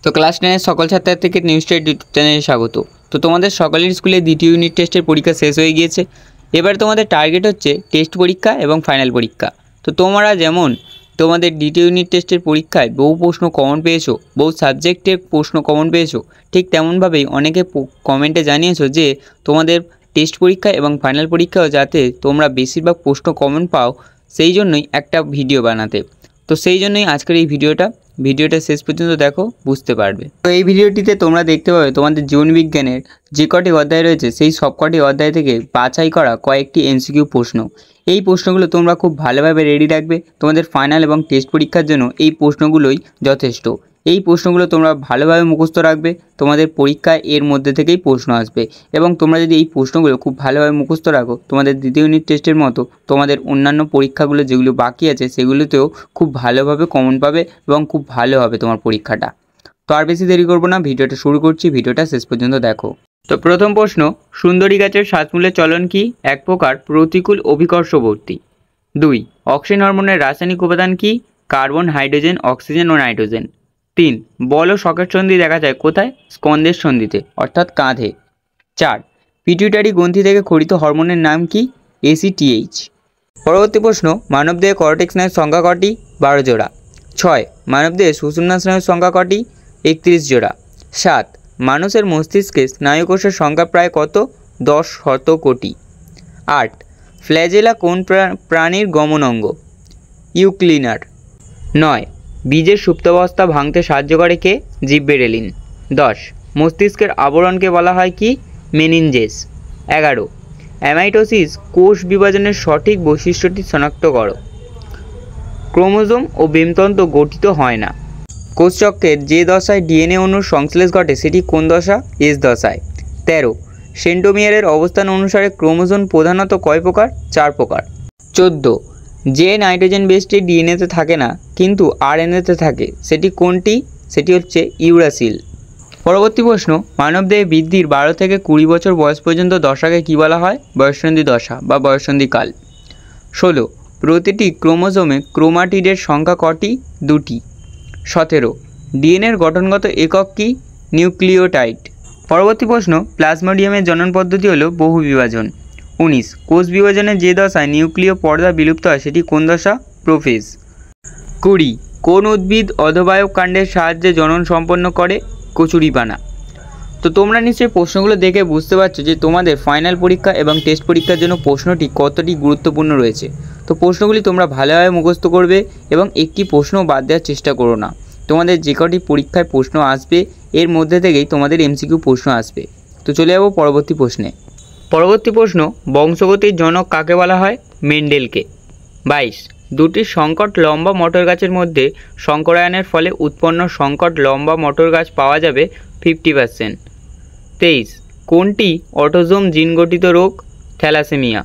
তো ক্লাস 9 সকল ছাত্রছাত্রীকে নিউজ স্টাডি ইউটিউব চ্যানেলে স্বাগত। তো তোমাদের সকলের স্কুলে দ্বিতীয় ইউনিট টেস্টের পরীক্ষা শেষ হয়ে গিয়েছে। এবার তোমাদের টার্গেট হচ্ছে টেস্ট পরীক্ষা এবং ফাইনাল পরীক্ষা। তো তোমরা যেমন তোমাদের দ্বিতীয় ইউনিট টেস্টের পরীক্ষায় বহু প্রশ্ন কমন পেয়েছো, বহু সাবজেক্টের প্রশ্ন কমন পেয়েছো, ঠিক তেমনভাবেই অনেকে কমেন্টে জানিয়েছো যে তোমাদের টেস্ট পরীক্ষা এবং ফাইনাল পরীক্ষাও যাতে তোমরা বেশিরভাগ প্রশ্ন কমন পাও, সেই জন্যই একটা ভিডিও বানাতে। তো সেই জন্যই আজকের এই ভিডিওটা শেষ পর্যন্ত দেখো, বুঝতে পারবে। তো এই ভিডিওটিতে তোমরা দেখতে পাবে তোমাদের জীবনবিজ্ঞানের যে কটি অধ্যায় রয়েছে সেই সবকটি অধ্যায় থেকে বাছাই করা কয়েকটি এমসিকিউ প্রশ্ন। এই প্রশ্নগুলো তোমরা খুব ভালোভাবে রেডি রাখবে। তোমাদের ফাইনাল এবং টেস্ট পরীক্ষার জন্য এই প্রশ্নগুলোই যথেষ্ট। এই প্রশ্নগুলো তোমরা ভালোভাবে মুখস্থ রাখবে, তোমাদের পরীক্ষায় এর মধ্যে থেকেই প্রশ্ন আসবে। এবং তোমরা যদি এই প্রশ্নগুলো খুব ভালোভাবে মুখস্থ রাখো, তোমাদের দ্বিতীয় ইউনিট টেস্টের মতো তোমাদের অন্যান্য পরীক্ষাগুলো যেগুলো বাকি আছে সেগুলোতেও খুব ভালোভাবে কমন পাবে এবং খুব ভালো হবে তোমার পরীক্ষাটা। তো আর বেশি দেরি করবো না, ভিডিওটা শুরু করছি, ভিডিওটা শেষ পর্যন্ত দেখো। তো প্রথম প্রশ্ন, সুন্দরী গাছের শ্বাসমূলের চলন কি? এক প্রকার প্রতিকূল অভিকর্ষবর্তী। 2. অক্সিজেন হরমোনের রাসায়নিক উপাদান কি? কার্বন, হাইড্রোজেন, অক্সিজেন ও নাইট্রোজেন। 3. বল ও সকেট সন্ধি দেখা যায় কোথায়? স্কন্দের সন্ধিতে অর্থাৎ কাঁধে। 4. পিটুইটারি গ্রন্থি থেকে খরিত হরমোনের নাম কি? ACTH। পরবর্তী প্রশ্ন, মানবদেহে কর্টেক্স স্নায়ুর সংখ্যা কটি? 12 জোড়া। 6. মানবদেহে সুষুম্না স্নায়ুর সংখ্যা কটি? 31 জোড়া। 7. মানুষের মস্তিষ্কে স্নায়ুকোষের সংখ্যা প্রায় কত? 10 কোটি। 8. ফ্ল্যাজেলা কোন প্রাণীর গমন অঙ্গ? ইউক্লিনার। 9. বীজের সুপ্তাবস্থা ভাঙতে সাহায্য করে কে? জিববেরেলিন। 10. মস্তিষ্কের আবরণকে বলা হয় কি? মেনিনজেস। 11. অ্যামাইটোসিস কোষ বিভাজনের সঠিক বৈশিষ্ট্যটি শনাক্ত করো। ক্রোমোজোম ও বেমতন্তু গঠিত হয় না। কোষচক্রের যে দশায় ডিএনএ অণুর সংশ্লেষ ঘটে সেটি কোন দশা? এস দশায়। 13. সেন্টোমিয়ারের অবস্থান অনুসারে ক্রোমোজোম প্রধানত কয় প্রকার? 4 প্রকার। 14. যে নাইট্রোজেন বেসটি ডিএনএতে থাকে না কিন্তু আরএনএতে থাকে সেটি কোনটি? সেটি হচ্ছে ইউরাসিল। পরবর্তী প্রশ্ন, মানবদেহে বৃদ্ধির 12 থেকে 20 বছর বয়স পর্যন্ত দশাকে কী বলা হয়? বয়ঃসন্ধি দশা বা বয়ঃসন্ধিকাল। 16. প্রতিটি ক্রোমোজোমে ক্রোমাটিডের সংখ্যা কটি? 2টি। 17. ডিএনএর গঠনগত একক কি? নিউক্লিওটাইড। পরবর্তী প্রশ্ন, প্লাজমোডিয়ামের জনন পদ্ধতি হলো বহু বিভাজন। 19. কোষ বিভাজনের যে দশায় নিউক্লিয় পর্দা বিলুপ্ত হয় সেটি কোন দশা? প্রোফেজ। 20. কোন উদ্ভিদ অধবায়ক কাণ্ডের সাহায্যে জনন সম্পন্ন করে? কচুরিপানা। তো তোমরা নিশ্চয়ই প্রশ্নগুলো দেখে বুঝতে পারছো যে তোমাদের ফাইনাল পরীক্ষা এবং টেস্ট পরীক্ষার জন্য প্রশ্নটি কতটি গুরুত্বপূর্ণ রয়েছে। তো প্রশ্নগুলি তোমরা ভালোভাবে মুখস্থ করবে এবং একটি প্রশ্ন বাদ দেওয়ার চেষ্টা করো না। তোমাদের যে কটি পরীক্ষায় প্রশ্ন আসবে এর মধ্যে থেকেই তোমাদের এমসিকিউ প্রশ্ন আসবে। তো চলে যাবো পরবর্তী প্রশ্নে। পরবর্তী প্রশ্ন, বংশগতির জনক কাকে বলা হয়? মেন্ডেলকে। 22. দুটি সংকট লম্বা মটর গাছের মধ্যে সংকরায়নের ফলে উৎপন্ন সংকট লম্বা মটর গাছ পাওয়া যাবে 50%। 23. কোনটি অটোজোম জিনগঠিত রোগ? থ্যালাসেমিয়া।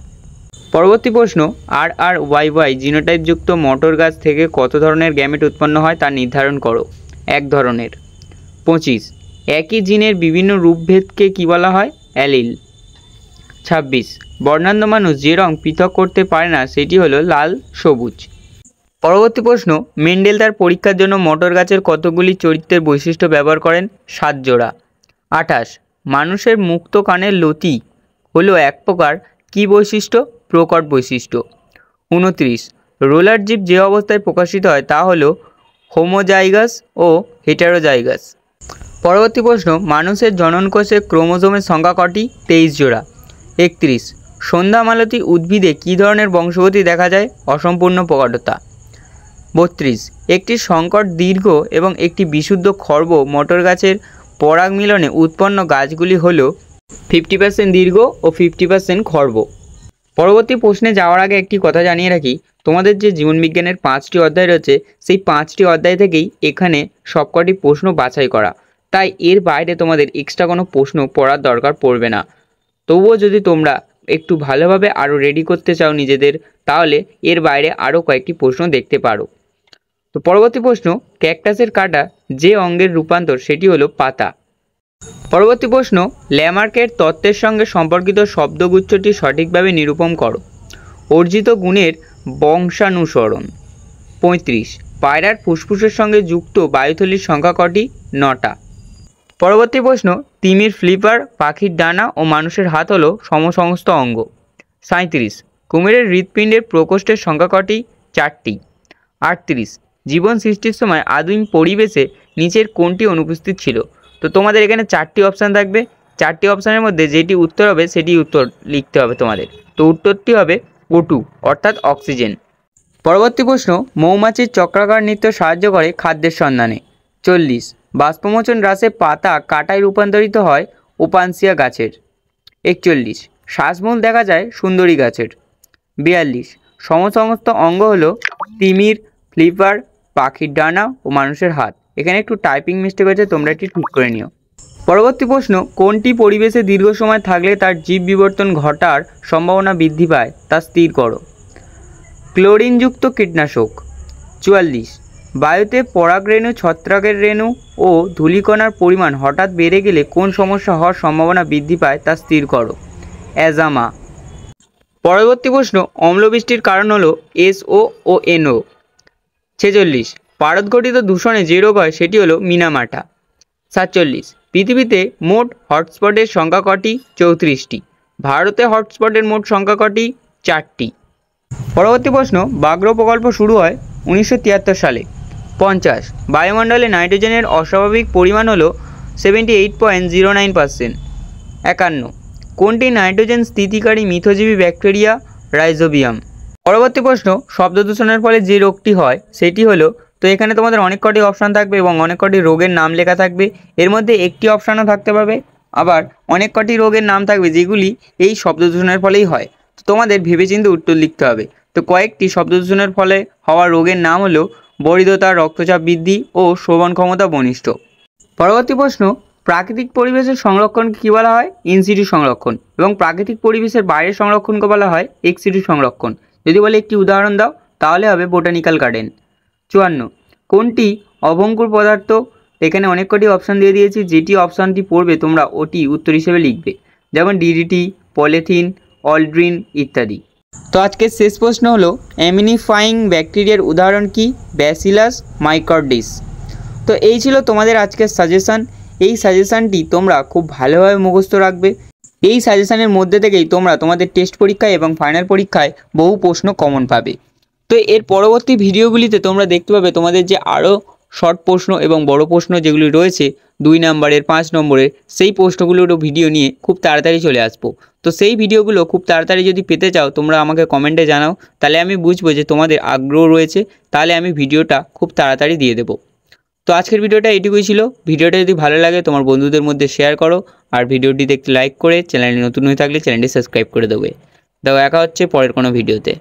পরবর্তী প্রশ্ন, RRYY জিনোটাইপযুক্ত মটর গাছ থেকে কত ধরনের গ্যামেট উৎপন্ন হয় তা নির্ধারণ করো। 1 ধরনের। 25. একই জিনের বিভিন্ন রূপভেদকে কী বলা হয়? অ্যালিল। 26. বর্ণাঢ্য মানুষ যে রং পৃথক করতে পারে না সেটি হলো লাল, সবুজ। পরবর্তী প্রশ্ন, মেন্ডেল তার পরীক্ষার জন্য মটর গাছের কতগুলি চরিত্রের বৈশিষ্ট্য ব্যবহার করেন? 7 জোড়া। 28. মানুষের মুক্ত কানের লতি হলো এক প্রকার কী বৈশিষ্ট্য? প্রকট বৈশিষ্ট্য। 29. রোলার জীব যে অবস্থায় প্রকাশিত হয় তা হলো হোমোজাইগাস ও হেটারোজাইগাস। পরবর্তী প্রশ্ন, মানুষের জননকোষে ক্রোমোজোমের সংখ্যা কটি? 23 জোড়া। 31. সন্ধ্যামালতী উদ্ভিদে কী ধরনের বংশগতি দেখা যায়? অসম্পূর্ণ প্রকটতা। 32. একটি সংকট দীর্ঘ এবং একটি বিশুদ্ধ খর্ব মটর গাছের পরাগ মিলনে উৎপন্ন গাছগুলি হল 50% দীর্ঘ ও 50% খর্ব। পরবর্তী প্রশ্নে যাওয়ার আগে একটি কথা জানিয়ে রাখি, তোমাদের যে জীবনবিজ্ঞানের 5টি অধ্যায় রয়েছে সেই 5টি অধ্যায় থেকেই এখানে সবকটি প্রশ্ন বাছাই করা, তাই এর বাইরে তোমাদের এক্সট্রা কোনো প্রশ্ন পড়ার দরকার পড়বে না। তবুও যদি তোমরা একটু ভালোভাবে আরও রেডি করতে চাও নিজেদের, তাহলে এর বাইরে আরও কয়েকটি প্রশ্ন দেখতে পারো। তো পরবর্তী প্রশ্ন, ক্যাকটাসের কাটা যে অঙ্গের রূপান্তর সেটি হলো পাতা। পরবর্তী প্রশ্ন, ল্যামার্কের তত্ত্বের সঙ্গে সম্পর্কিত শব্দগুচ্ছটি সঠিকভাবে নিরূপণ করো। অর্জিত গুণের বংশানুসরণ। 35. পায়রার ফুসফুসের সঙ্গে যুক্ত বায়ুথলির সংখ্যা কটি? 9টা। পরবর্তী প্রশ্ন, তিমির ফ্লিপার, পাখির ডানা ও মানুষের হাত হলো সমসমস্ত অঙ্গ। 37, কুমিরের হৃৎপিণ্ডের প্রকোষ্ঠের সংখ্যা কটি? 4টি। 38, জীবন সৃষ্টির সময় আদিম পরিবেশে নিচের কোনটি অনুপস্থিত ছিল? তো তোমাদের এখানে 4টি অপশান থাকবে। 4টি অপশানের মধ্যে যেটি উত্তর হবে সেটি উত্তর লিখতে হবে তোমাদের। তো উত্তরটি হবে O2 অর্থাৎ অক্সিজেন। পরবর্তী প্রশ্ন, মৌমাছির চক্রাকার নৃত্য সাহায্য করে খাদ্যের সন্ধানে। 40, বাষ্পমোচন হ্রাসে পাতা কাঁটায় রূপান্তরিত হয় ওপানসিয়া গাছের। 41, শ্বাসমূল দেখা যায় সুন্দরী গাছের। 42, সমস্ত অঙ্গ হলো তিমির, ফ্লিপার, পাখির ডানা ও মানুষের হাত। এখানে একটু টাইপিং মিস্টেক হয়েছে, তোমরা একটু ঠিক করে নিও। পরবর্তী প্রশ্ন, কোনটি পরিবেশে দীর্ঘ সময় থাকলে তার জীব বিবর্তন ঘটার সম্ভাবনা বৃদ্ধি পায় তা স্থির করো। ক্লোরিনযুক্ত কীটনাশক। 44, বায়ুতে পরাগরেণু, ছত্রাকের রেণু ও ধূলিকণার পরিমাণ হঠাৎ বেড়ে গেলে কোন সমস্যা হওয়ার সম্ভাবনা বৃদ্ধি পায় তা স্থির করো। অ্যাজামা। পরবর্তী প্রশ্ন, অম্লবৃষ্টির কারণ হলো SO ও NO। 46, পারদঘটিত দূষণে যে রোগ হয় সেটি হলো মিনামাটা। 47, পৃথিবীতে মোট হটস্পটের সংখ্যা কটি? 34টি। ভারতে হটস্পটের মোট সংখ্যা কটি? 4টি। পরবর্তী প্রশ্ন, বাগ্র প্রকল্প শুরু হয় 1973 সালে। 50, বায়ুমণ্ডলে নাইট্রোজেনের অস্বাভাবিক পরিমাণ হলো 78.09%। 51, কোনটি নাইট্রোজেন স্থিতিকারী মিথজীবী ব্যাকটেরিয়া? রাইজোবিয়াম। পরবর্তী প্রশ্ন, শব্দ দূষণের ফলে যে রোগটি হয় সেটি হলো, তো এখানে তোমাদের অনেক কটি অপশান থাকবে এবং অনেক কটি রোগের নাম লেখা থাকবে। এর মধ্যে একটি অপশানও থাকতে পারবে, আবার অনেক কটি রোগের নাম থাকবে যেগুলি এই শব্দ দূষণের ফলেই হয়। তো তোমাদের ভেবেচিন্তে উত্তর লিখতে হবে। তো কয়েকটি শব্দ দূষণের ফলে হওয়া রোগের নাম হলো বরিদ্রতা, রক্তচাপ বৃদ্ধি ও শ্রবণ ক্ষমতা বনিষ্ঠ। পরবর্তী প্রশ্ন, প্রাকৃতিক পরিবেশের সংরক্ষণ কী বলা হয়? ইনসিটু সংরক্ষণ। এবং প্রাকৃতিক পরিবেশের বাইরের সংরক্ষণকে বলা হয় এক্সিটু সংরক্ষণ। যদি বলে একটি উদাহরণ দাও তাহলে হবে বোটানিক্যাল গার্ডেন। 54, কোনটি অভঙ্গুর পদার্থ? এখানে অনেক কটি অপশান দিয়ে দিয়েছি, যেটি অপশানটি পড়বে তোমরা ওটি উত্তর হিসেবে লিখবে, যেমন DDT, পলিথিন, অল্ড্রিন ইত্যাদি। তো আজকের শেষ প্রশ্ন হলো, অ্যামিনিফাইং ব্যাকটেরিয়ার উদাহরণ কি? ব্যাসিলাস মাইকর্ডিস। তো এই ছিল তোমাদের আজকের সাজেশান। এই সাজেশানটি তোমরা খুব ভালোভাবে মুখস্থ রাখবে। এই সাজেশানের মধ্যে থেকেই তোমরা তোমাদের টেস্ট পরীক্ষায় এবং ফাইনাল পরীক্ষায় বহু প্রশ্ন কমন পাবে। তো এর পরবর্তী ভিডিওগুলিতে তোমরা দেখতে পাবে তোমাদের যে আরও শর্ট প্রশ্ন এবং বড় প্রশ্ন যেগুলি রয়েছে 2 নম্বরের, 5 নম্বরের, সেই প্রশ্নগুলোরও ভিডিও নিয়ে খুব তাড়াতাড়ি চলে আসবো। তো সেই ভিডিওগুলো খুব তাড়াতাড়ি যদি পেতে চাও তোমরা আমাকে কমেন্টে জানাও, তাহলে আমি বুঝবো যে তোমাদের আগ্রহ রয়েছে, তাহলে আমি ভিডিওটা খুব তাড়াতাড়ি দিয়ে দেবো। তো আজকের ভিডিওটা এটুকুই ছিল। ভিডিওটা যদি ভালো লাগে তোমার বন্ধুদের মধ্যে শেয়ার করো, আর ভিডিওটি দেখতে লাইক করে, চ্যানেলে নতুন হয়ে থাকলে চ্যানেলটি সাবস্ক্রাইব করে দেবে। দেখা হচ্ছে পরের কোনো ভিডিওতে।